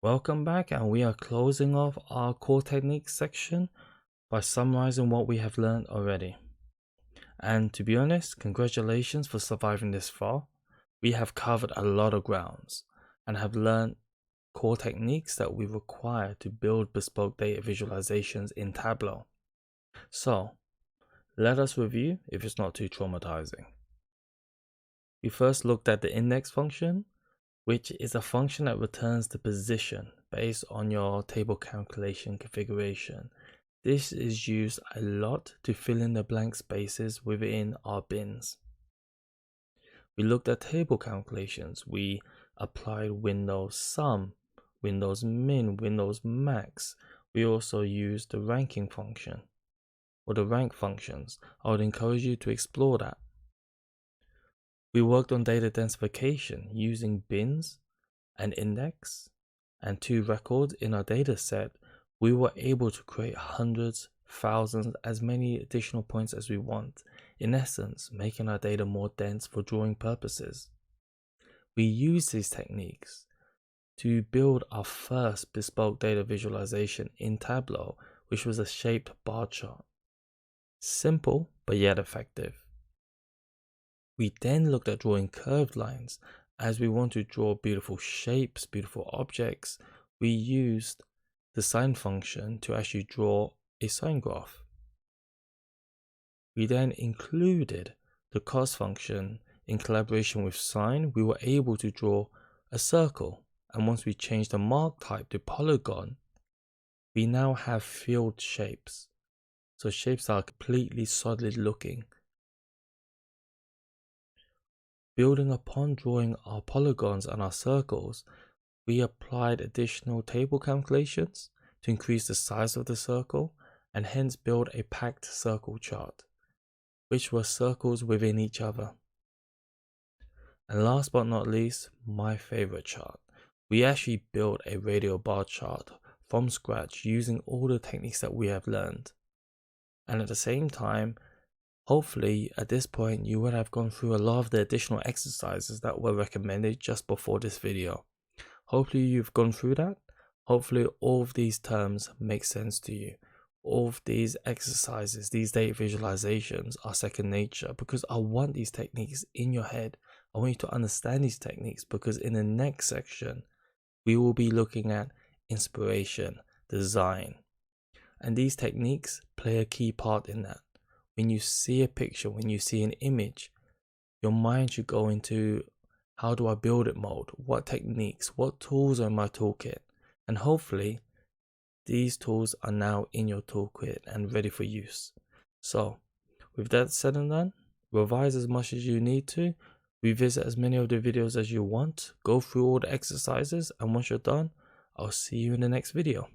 Welcome back, and we are closing off our core techniques section by summarizing what we have learned already. And to be honest, congratulations for surviving this far. We have covered a lot of grounds and have learned core techniques that we require to build bespoke data visualizations in Tableau. So let us review if it's not too traumatizing. We first looked at the index function, which is a function that returns the position based on your table calculation configuration. This is used a lot to fill in the blank spaces within our bins. We looked at table calculations. We applied Windows Sum, Windows Min, Windows Max. We also used the ranking function or the rank functions. I would encourage you to explore that. We worked on data densification using bins, an index, and 2 records in our data set. We were able to create hundreds, thousands, as many additional points as we want, in essence, making our data more dense for drawing purposes. We use these techniques to build our first bespoke data visualization in Tableau, which was a shaped bar chart. Simple, but yet effective. We then looked at drawing curved lines. As we want to draw beautiful shapes, beautiful objects, we used the sine function to actually draw a sine graph. We then included the cos function. In collaboration with sine, we were able to draw a circle, and once we changed the mark type to polygon, we now have filled shapes. So shapes are completely solid looking. Building upon drawing our polygons and our circles, we applied additional table calculations to increase the size of the circle and hence build a packed circle chart, which were circles within each other. And last but not least, my favorite chart. We actually built a radial bar chart from scratch using all the techniques that we have learned. And at the same time, hopefully at this point you would have gone through a lot of the additional exercises that were recommended just before this video. Hopefully you've gone through that. Hopefully all of these terms make sense to you. All of these exercises, these data visualizations are second nature, because I want these techniques in your head. I want you to understand these techniques, because in the next section we will be looking at inspiration, design, and these techniques play a key part in that. When you see a picture, when you see an image, your mind should go into how do I build it mode, what techniques, what tools are in my toolkit, and hopefully these tools are now in your toolkit and ready for use. So with that said and done, revise as much as you need to, revisit as many of the videos as you want, go through all the exercises, and once you're done, I'll see you in the next video.